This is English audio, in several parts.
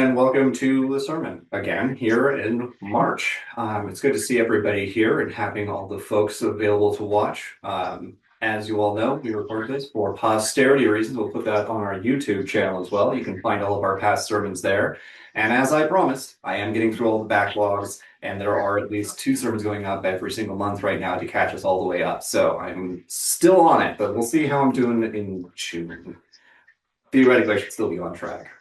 and welcome to the sermon again here in March. It's good to see everybody here and having all the folks available to watch. As you all know, we record this for posterity reasons. We'll put that on our YouTube channel as well. You can find all of our past sermons there. And as I promised, I am getting through all the backlogs, and there are at least 2 sermons going up every single month right now to catch us all the way up. So I'm still on it, but we'll see how I'm doing in June. Theoretically, I should still be on track.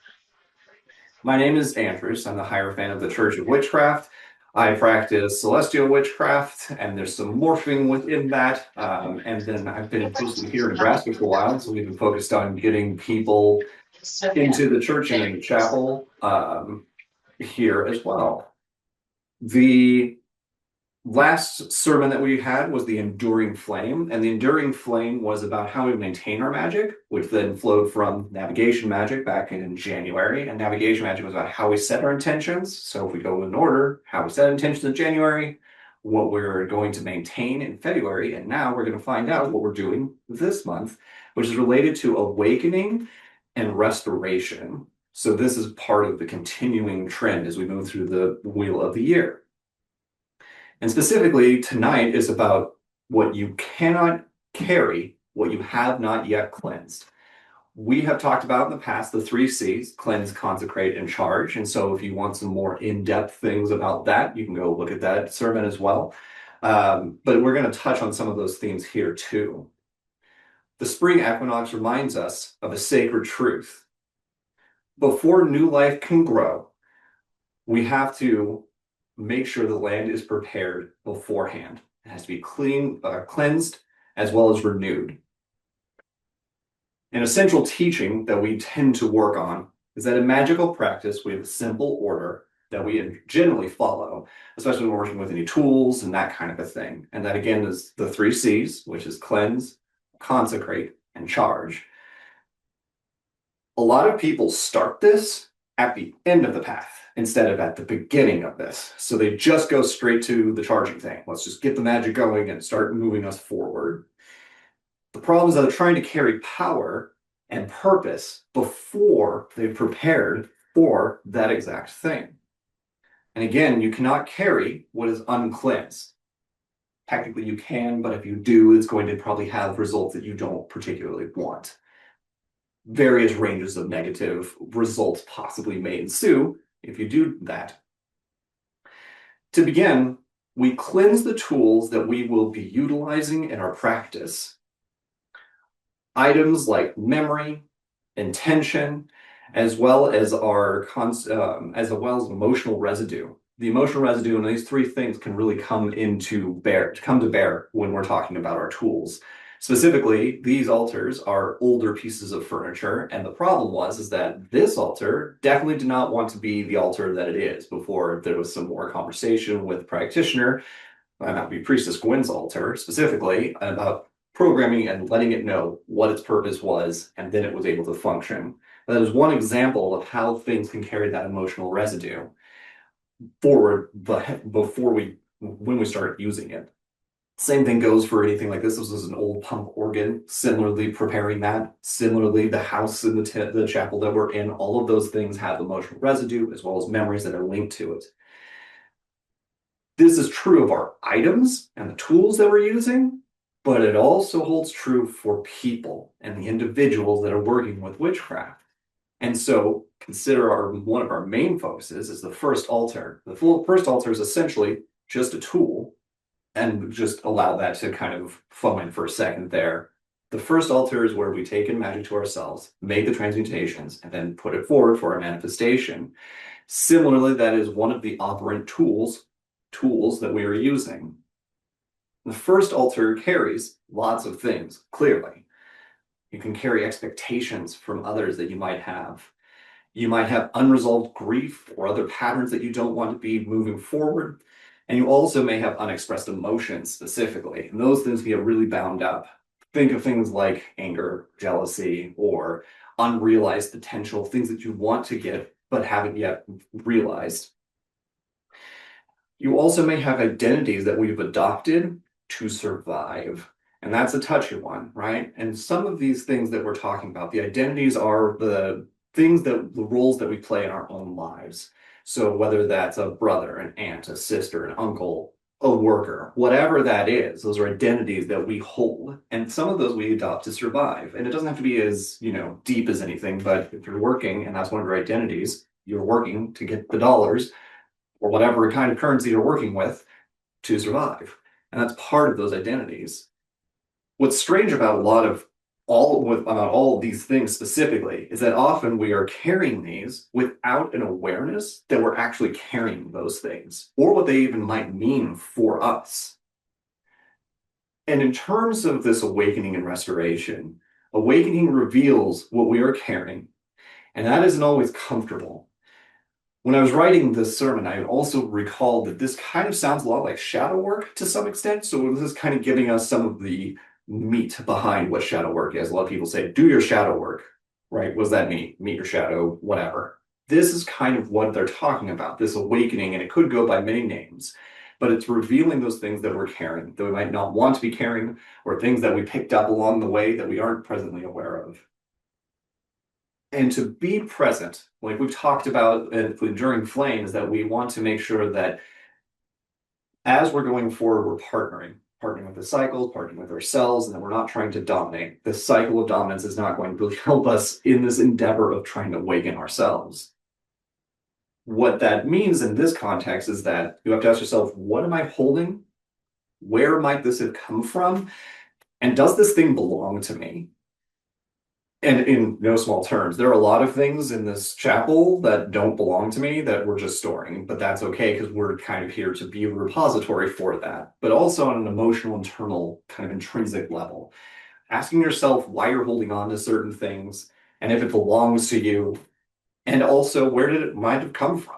My name is Andrews. I'm the Hierophant of the Church of Witchcraft. I practice celestial witchcraft, and there's some morphing within that. And then I've been posted here in Nebraska for a while, so we've been focused on getting people into the church and in the chapel here as well. The last sermon that we had was the Enduring Flame, and the Enduring Flame was about how we maintain our magic, which then flowed from Navigation Magic back in January, and Navigation Magic was about how we set our intentions. So if we go in order, how we set intentions in January, what we're going to maintain in February, and now we're going to find out what we're doing this month, which is related to awakening and restoration. So this is part of the continuing trend as we move through the wheel of the year. And specifically, tonight is about what you cannot carry, what you have not yet cleansed. We have talked about in the past the 3 C's: cleanse, consecrate, and charge. And so if you want some more in-depth things about that, you can go look at that sermon as well. But we're going to touch on some of those themes here too. The spring equinox reminds us of a sacred truth. Before new life can grow, we have to make sure the land is prepared beforehand. It has to be cleansed, as well as renewed. An essential teaching that we tend to work on is that in magical practice, we have a simple order that we generally follow, especially when we're working with any tools and that kind of a thing. And that, again, is the 3 C's, which is cleanse, consecrate, and charge. A lot of people start this at the end of the path instead of at the beginning of this. So they just go straight to the charging thing. Let's just get the magic going and start moving us forward. The problem is that they're trying to carry power and purpose before they've prepared for that exact thing. And again, you cannot carry what is uncleansed. Technically you can, but if you do, it's going to probably have results that you don't particularly want. Various ranges of negative results possibly may ensue if you do that. To begin, we cleanse the tools that we will be utilizing in our practice. Items like memory, intention, as well as emotional residue. The emotional residue and these 3 things can really come to bear when we're talking about our tools. Specifically, these altars are older pieces of furniture, and the problem is that this altar definitely did not want to be the altar that it is before there was some more conversation with practitioner, and that would be Priestess Gwen's altar, specifically about programming and letting it know what its purpose was, and then it was able to function. That is one example of how things can carry that emotional residue forward when we start using it. Same thing goes for anything like this. This was an old pump organ, similarly preparing that. Similarly, the house and the chapel that we're in, all of those things have emotional residue as well as memories that are linked to it. This is true of our items and the tools that we're using, but it also holds true for people and the individuals that are working with witchcraft. And so consider one of our main focuses is the first altar. The first altar is essentially just a tool, and just allow that to kind of flow in for a second there. The first altar is where we take in magic to ourselves, make the transmutations, and then put it forward for our manifestation. Similarly, that is one of the operant tools that we are using. The first altar carries lots of things, clearly. You can carry expectations from others that you might have. You might have unresolved grief or other patterns that you don't want to be moving forward. And you also may have unexpressed emotions specifically, and those things get really bound up. Think of things like anger, jealousy, or unrealized potential, things that you want to get but haven't yet realized. You also may have identities that we've adopted to survive, and that's a touchy one, right? And some of these things that we're talking about, the identities are the things that the roles that we play in our own lives. So whether that's a brother, an aunt, a sister, an uncle, a worker, whatever that is, those are identities that we hold. And some of those we adopt to survive. And it doesn't have to be as, deep as anything, but if you're working and that's one of your identities, you're working to get the dollars or whatever kind of currency you're working with to survive. And that's part of those identities. What's strange about a lot of about all of these things specifically is that often we are carrying these without an awareness that we're actually carrying those things or what they even might mean for us. And in terms of this awakening and restoration, awakening reveals what we are carrying, and that isn't always comfortable. When I was writing this sermon, I also recalled that this kind of sounds a lot like shadow work to some extent. So this is kind of giving us some of the meat behind what shadow work is. A lot of people say, do your shadow work, right? What does that mean? Meet your shadow, whatever. This is kind of what they're talking about, this awakening, and it could go by many names, but it's revealing those things that we're carrying, that we might not want to be carrying, or things that we picked up along the way that we aren't presently aware of. And to be present, like we've talked about during Flame, is that we want to make sure that as we're going forward, we're partnering with the cycle, partnering with ourselves, and that we're not trying to dominate. The cycle of dominance is not going to help us in this endeavor of trying to awaken ourselves. What that means in this context is that you have to ask yourself, what am I holding? Where might this have come from? And does this thing belong to me? And in no small terms, there are a lot of things in this chapel that don't belong to me that we're just storing, but that's okay because we're kind of here to be a repository for that. But also on an emotional, internal, kind of intrinsic level, asking yourself why you're holding on to certain things and if it belongs to you, and also where did it might have come from.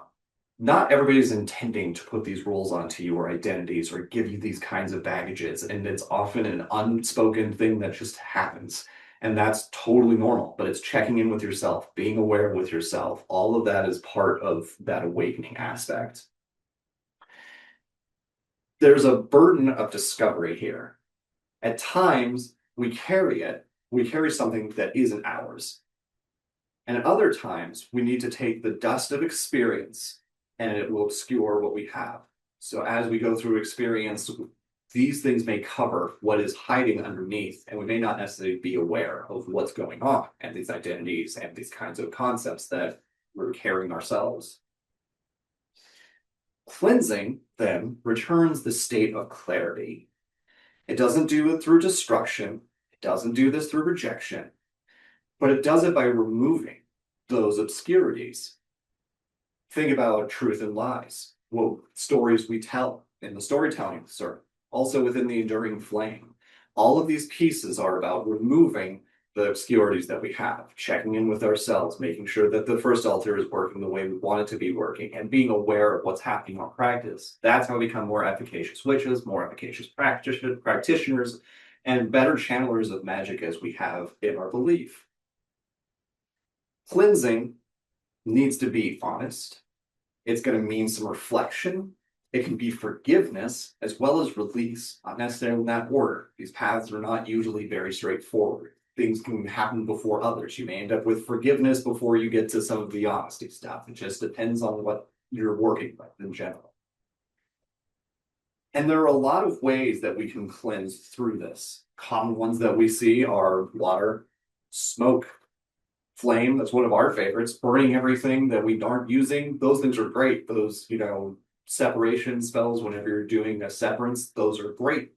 Not everybody's intending to put these roles onto you or identities or give you these kinds of baggages, and it's often an unspoken thing that just happens. And that's totally normal, but it's checking in with yourself, being aware with yourself. All of that is part of that awakening aspect. There's a burden of discovery here. At times, we carry it, we carry something that isn't ours. And at other times, we need to take the dust of experience and it will obscure what we have. So as we go through experience, these things may cover what is hiding underneath, and we may not necessarily be aware of what's going on and these identities and these kinds of concepts that we're carrying ourselves. Cleansing, then, returns the state of clarity. It doesn't do it through destruction. It doesn't do this through rejection, but it does it by removing those obscurities. Think about truth and lies, what stories we tell in the storytelling sermon, also within the enduring flame. All of these pieces are about removing the obscurities that we have, checking in with ourselves, making sure that the first altar is working the way we want it to be working, and being aware of what's happening on practice. That's how we become more efficacious witches, more efficacious practitioners, and better channelers of magic as we have in our belief. Cleansing needs to be honest. It's going to mean some reflection. It can be forgiveness as well as release, not necessarily in that order. These paths are not usually very straightforward. Things can happen before others. You may end up with forgiveness before you get to some of the honesty stuff. It just depends on what you're working with in general. And there are a lot of ways that we can cleanse through this. Common ones that we see are water, smoke, flame. That's one of our favorites. Burning everything that we aren't using. Those things are great. Those, separation spells, whenever you're doing a severance, those are great.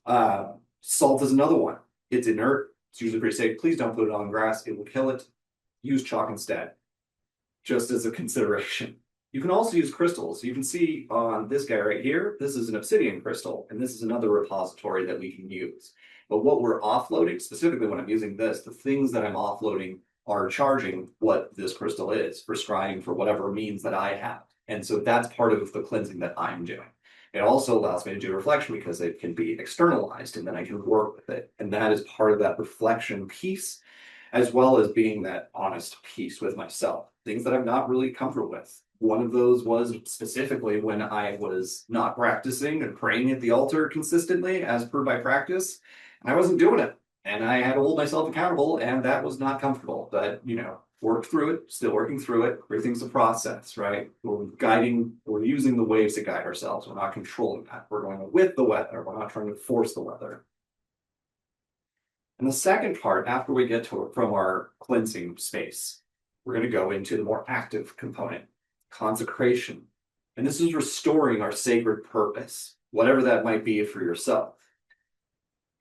Salt is another one. It's inert. It's usually pretty safe. Please don't put it on grass. It will kill it. Use chalk instead, just as a consideration. You can also use crystals. You can see on this guy right here, this is an obsidian crystal, and this is another repository that we can use. But what we're offloading, specifically when I'm using this, the things that I'm offloading are charging what this crystal is, prescribing for whatever means that I have. And so that's part of the cleansing that I'm doing. It also allows me to do reflection because it can be externalized and then I can work with it. And that is part of that reflection piece, as well as being that honest piece with myself, things that I'm not really comfortable with. One of those was specifically when I was not practicing and praying at the altar consistently as per my practice, and I wasn't doing it. And I had to hold myself accountable, and that was not comfortable. But, worked through it, still working through it. Everything's a process, right? We're using the waves to guide ourselves. We're not controlling that. We're going with the weather. We're not trying to force the weather. And the second part, after we get to from our cleansing space, we're going to go into the more active component, consecration. And this is restoring our sacred purpose, whatever that might be for yourself.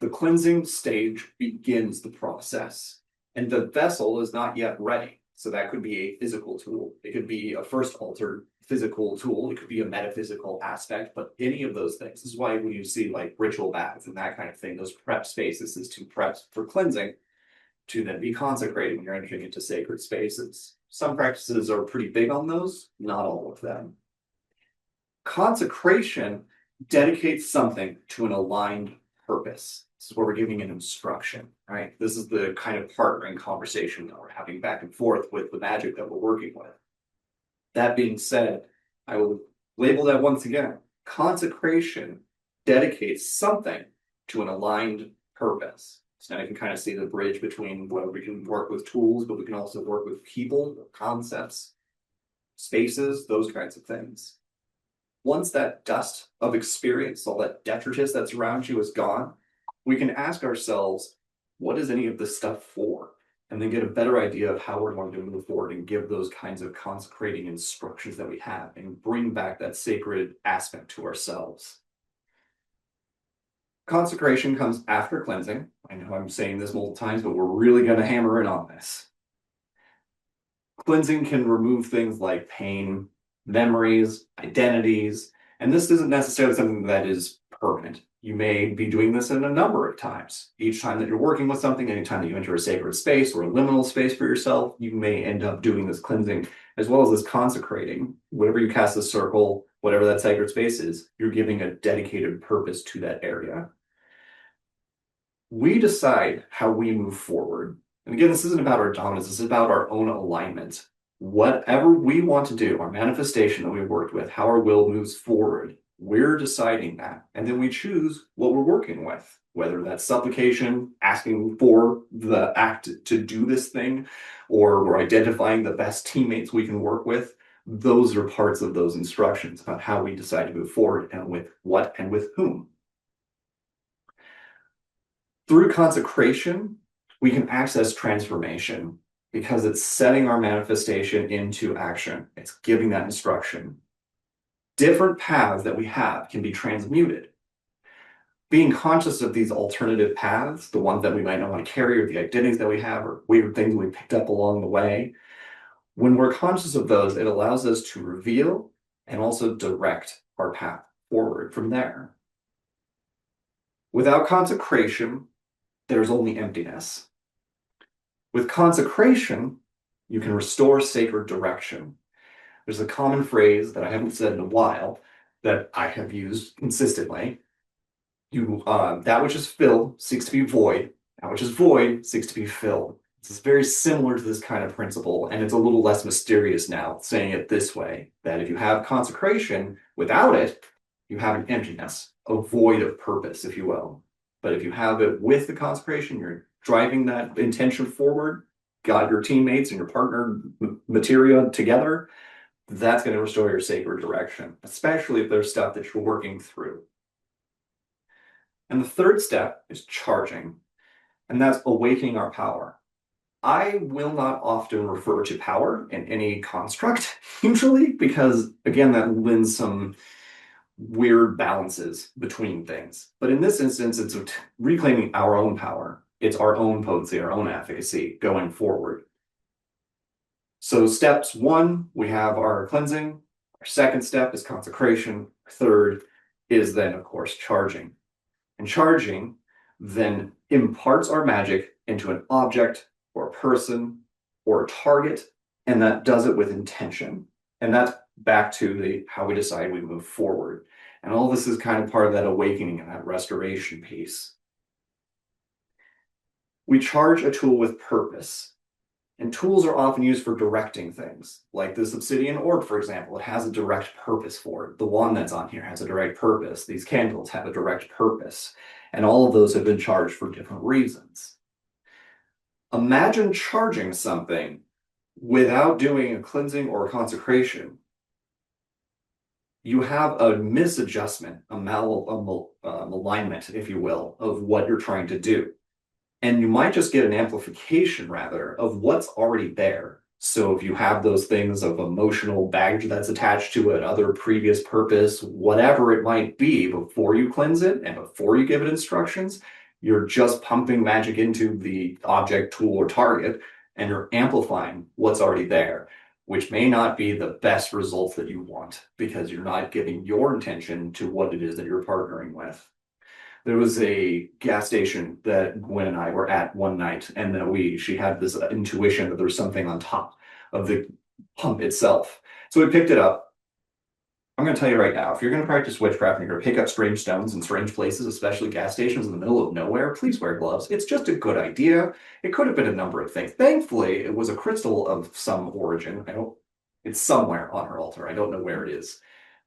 The cleansing stage begins the process, and the vessel is not yet ready. So that could be a physical tool. It could be a first altar physical tool. It could be a metaphysical aspect, but any of those things. This is why when you see like ritual baths and that kind of thing, those prep spaces is to prep for cleansing, to then be consecrated when you're entering into sacred spaces. Some practices are pretty big on those, not all of them. Consecration dedicates something to an aligned purpose. This is where we're giving an instruction, right? This is the kind of partnering conversation that we're having back and forth with the magic that we're working with. That being said, I will label that once again. Consecration dedicates something to an aligned purpose. So now you can kind of see the bridge between where we can work with tools, but we can also work with people, concepts, spaces, those kinds of things. Once that dust of experience, all that detritus that's around you is gone, we can ask ourselves, what is any of this stuff for? And then get a better idea of how we're going to move forward and give those kinds of consecrating instructions that we have and bring back that sacred aspect to ourselves. Consecration comes after cleansing. I know I'm saying this multiple times, but we're really going to hammer in on this. Cleansing can remove things like pain, memories, identities, and this isn't necessarily something that is permanent. You may be doing this in a number of times. Each time that you're working with something, anytime that you enter a sacred space or a liminal space for yourself, you may end up doing this cleansing as well as this consecrating. Whatever you cast a circle, whatever that sacred space is, you're giving a dedicated purpose to that area. We decide how we move forward. And again, this isn't about our dominance, this is about our own alignment. Whatever we want to do, our manifestation that we've worked with, how our will moves forward, we're deciding that. And then we choose what we're working with, whether that's supplication, asking for the act to do this thing, or we're identifying the best teammates we can work with. Those are parts of those instructions about how we decide to move forward and with what and with whom. Through consecration, we can access transformation because it's setting our manifestation into action. It's giving that instruction. Different paths that we have can be transmuted. Being conscious of these alternative paths, the ones that we might not want to carry, or the identities that we have, or weird things we picked up along the way, when we're conscious of those, it allows us to reveal and also direct our path forward from there. Without consecration, there's only emptiness. With consecration, you can restore sacred direction. There's a common phrase that I haven't said in a while that I have used consistently. That which is filled seeks to be void. That which is void seeks to be filled. This is very similar to this kind of principle, and it's a little less mysterious now, saying it this way, that if you have consecration, without it, you have an emptiness, a void of purpose, if you will. But if you have it with the consecration, you're driving that intention forward, got your teammates and your partner materia together, that's going to restore your sacred direction, especially if there's stuff that you're working through. And the third step is charging, and that's awakening our power. I will not often refer to power in any construct, usually, because, again, that lends some weird balances between things. But in this instance, it's reclaiming our own power. It's our own potency, our own efficacy going forward. So steps 1, we have our cleansing. Our second step is consecration. Our third is then, of course, charging. And charging then imparts our magic into an object or a person or a target, and that does it with intention. And that's back to how we decide we move forward. And all this is kind of part of that awakening and that restoration piece. We charge a tool with purpose. And tools are often used for directing things, like this obsidian orb, for example. It has a direct purpose for it. The one that's on here has a direct purpose. These candles have a direct purpose. And all of those have been charged for different reasons. Imagine charging something without doing a cleansing or a consecration, you have a misadjustment, a alignment, if you will, of what you're trying to do. And you might just get an amplification, rather, of what's already there. So if you have those things of emotional baggage that's attached to it, other previous purpose, whatever it might be, before you cleanse it and before you give it instructions, you're just pumping magic into the object, tool, or target, and you're amplifying what's already there, which may not be the best results that you want because you're not giving your intention to what it is that you're partnering with. There was a gas station that Gwen and I were at one night, and that she had this intuition that there was something on top of the pump itself. So we picked it up. I'm going to tell you right now, if you're going to practice witchcraft and you're going to pick up strange stones in strange places, especially gas stations in the middle of nowhere, please wear gloves. It's just a good idea. It could have been a number of things. Thankfully, it was a crystal of some origin. It's somewhere on her altar. I don't know where it is.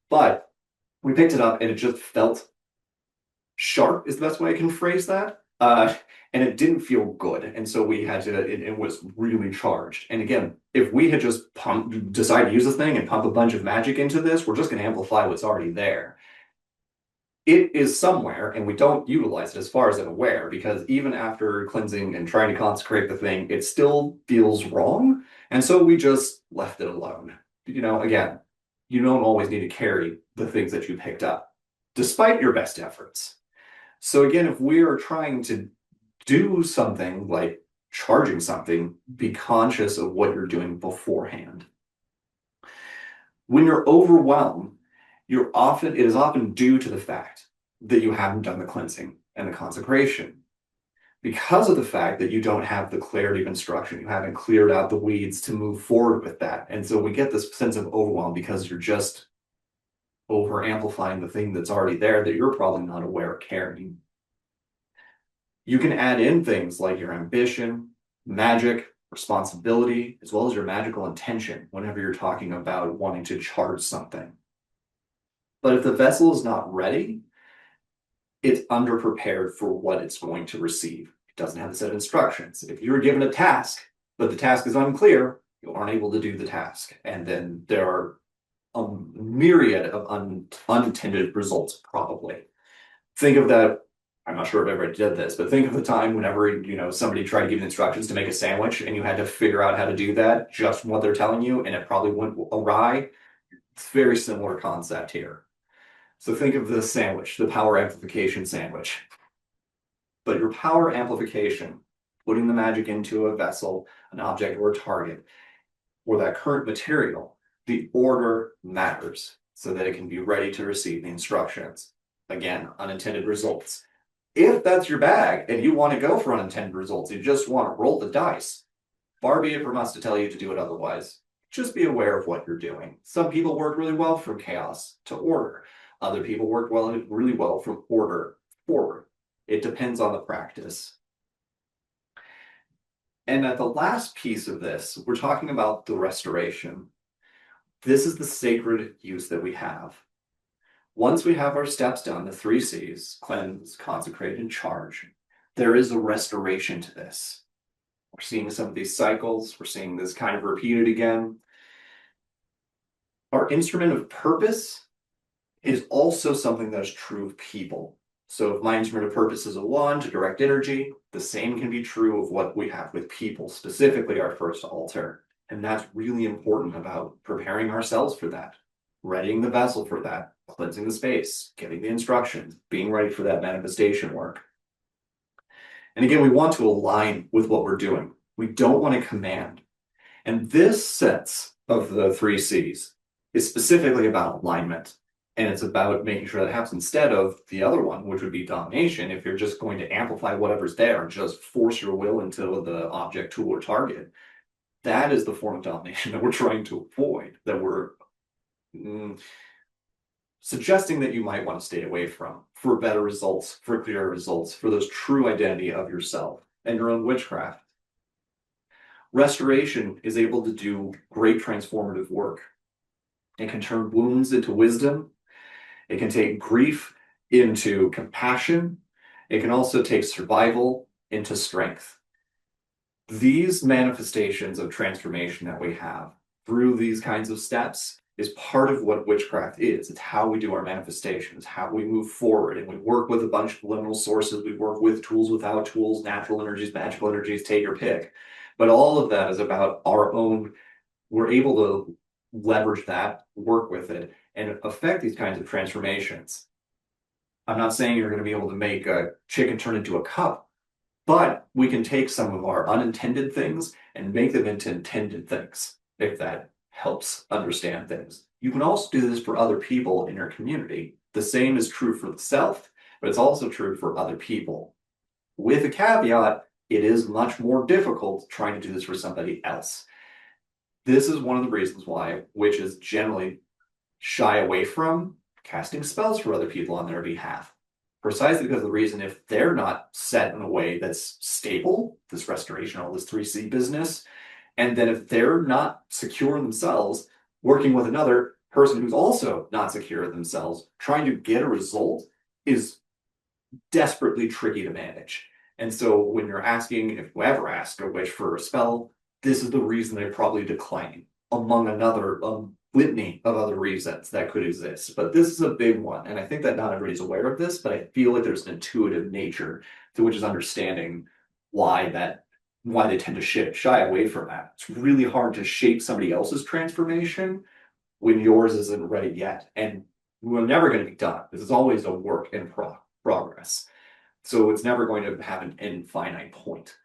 But we picked it up and it just felt sharp is the best way I can phrase that. And it didn't feel good. And so we had to, it was really charged. And again, if we had just decided to use this thing and pump a bunch of magic into this, we're just going to amplify what's already there. It is somewhere, and we don't utilize it as far as I'm aware, because even after cleansing and trying to consecrate the thing, it still feels wrong. And so we just left it alone. Again, you don't always need to carry the things that you picked up, despite your best efforts. So again, if we are trying to do something like charging something, be conscious of what you're doing beforehand. When you're overwhelmed, it is often due to the fact that you haven't done the cleansing and the consecration. Because of the fact that you don't have the clarity of instruction, you haven't cleared out the weeds to move forward with that. And so we get this sense of overwhelm because you're just over amplifying the thing that's already there that you're probably not aware of carrying. You can add in things like your ambition, magic, responsibility, as well as your magical intention whenever you're talking about wanting to charge something. But if the vessel is not ready, it's underprepared for what it's going to receive. It doesn't have a set of instructions. If you're given a task, but the task is unclear, you aren't able to do the task. And then there are a myriad of unintended results, probably. Think of that. I'm not sure if everybody did this, but think of the time whenever, somebody tried to give you instructions to make a sandwich and you had to figure out how to do that just from what they're telling you, and it probably went awry. It's a very similar concept here. So think of the sandwich, the power amplification sandwich. But your power amplification, putting the magic into a vessel, an object, or a target, or that current material, the order matters so that it can be ready to receive the instructions. Again, unintended results. If that's your bag and you want to go for unintended results, you just want to roll the dice, far be it from us to tell you to do it otherwise. Just be aware of what you're doing. Some people work really well from chaos to order. Other people work really well from order forward. It depends on the practice. And at the last piece of this, we're talking about the restoration. This is the sacred use that we have. Once we have our steps done, the 3 C's, cleanse, consecrate, and charge, there is a restoration to this. We're seeing some of these cycles. We're seeing this kind of repeated again. Our instrument of purpose is also something that is true of people. So if my instrument of purpose is a 1 to direct energy, the same can be true of what we have with people, specifically our first altar. And that's really important about preparing ourselves for that, readying the vessel for that, cleansing the space, getting the instructions, being ready for that manifestation work. And again, we want to align with what we're doing. We don't want to command. And this sense of the 3 C's is specifically about alignment. And it's about making sure that happens instead of the other one, which would be domination. If you're just going to amplify whatever's there and just force your will into the object, tool, or target, that is the form of domination that we're trying to avoid, that we're suggesting that you might want to stay away from for better results, for clearer results, for this true identity of yourself and your own witchcraft. Restoration is able to do great transformative work. It can turn wounds into wisdom. It can take grief into compassion. It can also take survival into strength. These manifestations of transformation that we have through these kinds of steps is part of what witchcraft is. It's how we do our manifestations, how we move forward, and we work with a bunch of liminal sources. We work with tools, without tools, natural energies, magical energies, take your pick. But all of that is about our own. We're able to leverage that, work with it, and affect these kinds of transformations. I'm not saying you're going to be able to make a chicken turn into a cup, but we can take some of our unintended things and make them into intended things, if that helps understand things. You can also do this for other people in your community. The same is true for the self, but it's also true for other people. With a caveat, it is much more difficult trying to do this for somebody else. This is one of the reasons why witches generally shy away from casting spells for other people on their behalf. Precisely because of the reason, if they're not set in a way that's stable, this restoration, all this 3C business, and then if they're not secure themselves, working with another person who's also not secure themselves, trying to get a result is desperately tricky to manage. And so when you're asking, if you ever ask a witch for a spell, this is the reason they're probably declining, among another litany of other reasons that could exist. But this is a big one. And I think that not everybody's aware of this, but I feel like there's an intuitive nature to which is understanding why they tend to shy away from that. It's really hard to shape somebody else's transformation when yours isn't ready yet. And we're never going to be done. This is always a work in progress. So it's never going to have an infinite point.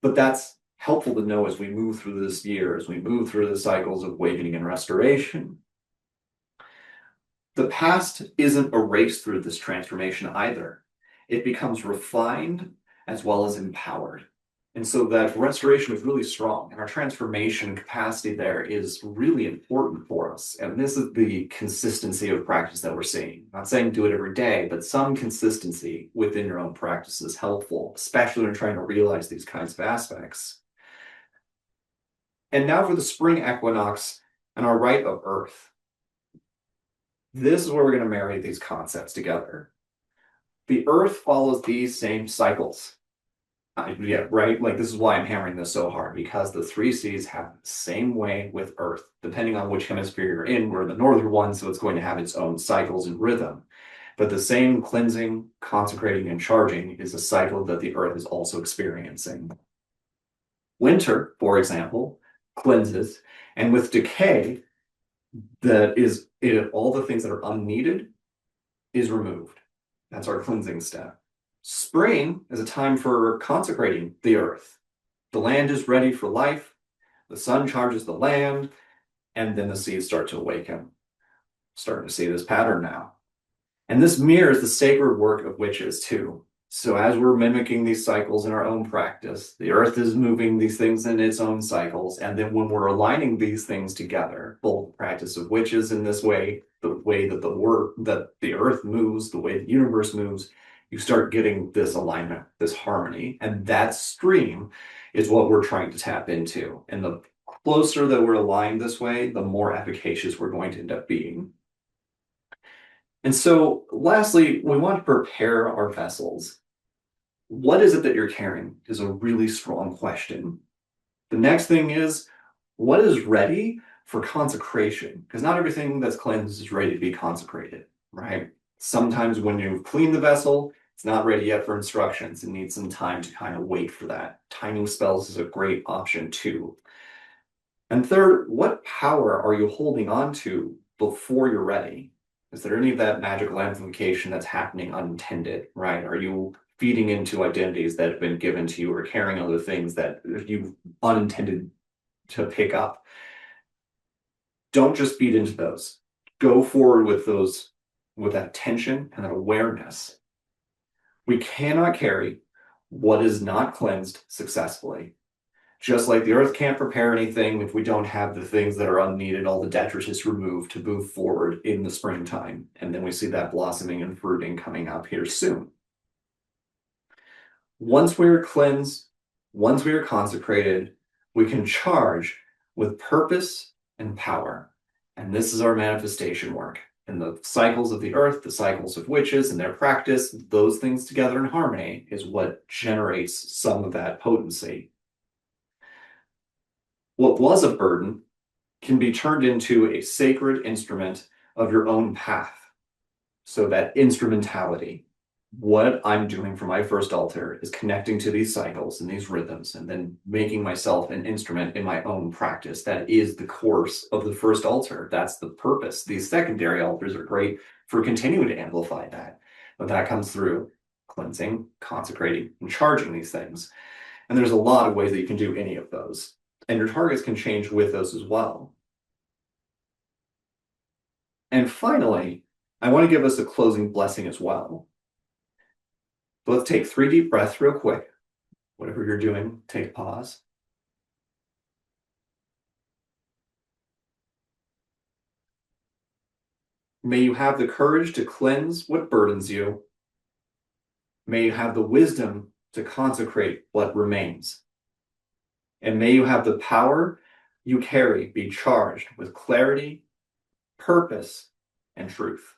But that's helpful to know as we move through this year, as we move through the cycles of awakening and restoration. The past isn't erased through this transformation either. It becomes refined as well as empowered. And so that restoration is really strong, and our transformation capacity there is really important for us. And this is the consistency of practice that we're seeing. I'm not saying do it every day, but some consistency within your own practice is helpful, especially when you're trying to realize these kinds of aspects. And now for the spring equinox and our rite of earth. This is where we're going to marry these concepts together. The earth follows these same cycles. Yeah, right? Like, this is why I'm hammering this so hard, because the 3Cs have the same way with Earth, depending on which hemisphere you're in. We're the northern one, so it's going to have its own cycles and rhythm. But the same cleansing, consecrating, and charging is a cycle that the Earth is also experiencing. Winter, for example, cleanses, and with decay, all the things that are unneeded is removed. That's our cleansing step. Spring is a time for consecrating the earth. The land is ready for life, the sun charges the land, and then the seeds start to awaken. Starting to see this pattern now. And this mirrors the sacred work of witches too. So as we're mimicking these cycles in our own practice, the earth is moving these things in its own cycles. And then when we're aligning these things together, both the practice of witches in this way, the way that the earth moves, the way the universe moves, you start getting this alignment, this harmony. And that stream is what we're trying to tap into. And the closer that we're aligned this way, the more efficacious we're going to end up being. And so lastly, we want to prepare our vessels. What is it that you're carrying is a really strong question. The next thing is, what is ready for consecration? Because not everything that's cleansed is ready to be consecrated, right? Sometimes when you clean the vessel, it's not ready yet for instructions. It needs some time to kind of wait for that. Timing spells is a great option too. And third, what power are you holding on to before you're ready? Is there any of that magical amplification that's happening unintended, right? Are you feeding into identities that have been given to you or carrying other things that you unintended to pick up? Don't just feed into those. Go forward with those, with that tension and that awareness. We cannot carry what is not cleansed successfully. Just like the earth can't prepare anything if we don't have the things that are unneeded, all the detritus removed to move forward in the springtime. And then we see that blossoming and fruiting coming up here soon. Once we are cleansed, once we are consecrated, we can charge with purpose and power. And this is our manifestation work. And the cycles of the earth, the cycles of witches and their practice, those things together in harmony is what generates some of that potency. What was a burden can be turned into a sacred instrument of your own path. So that instrumentality, what I'm doing for my first altar is connecting to these cycles and these rhythms, and then making myself an instrument in my own practice. That is the course of the first altar. That's the purpose. These secondary altars are great for continuing to amplify that. But that comes through cleansing, consecrating, and charging these things. And there's a lot of ways that you can do any of those. And your targets can change with those as well. And finally, I want to give us a closing blessing as well. So let's take 3 deep breaths real quick. Whatever you're doing, take a pause. May you have the courage to cleanse what burdens you. May you have the wisdom to consecrate what remains. And may you have the power you carry be charged with clarity, purpose, and truth.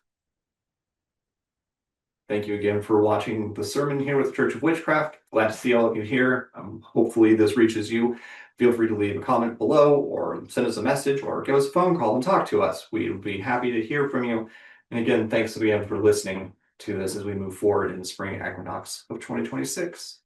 Thank you again for watching the sermon here with the Church of Witchcraft. Glad to see all of you here. Hopefully this reaches you. Feel free to leave a comment below or send us a message or give us a phone call and talk to us. We'd be happy to hear from you. And again, thanks again for listening to this as we move forward in the spring equinox of 2026.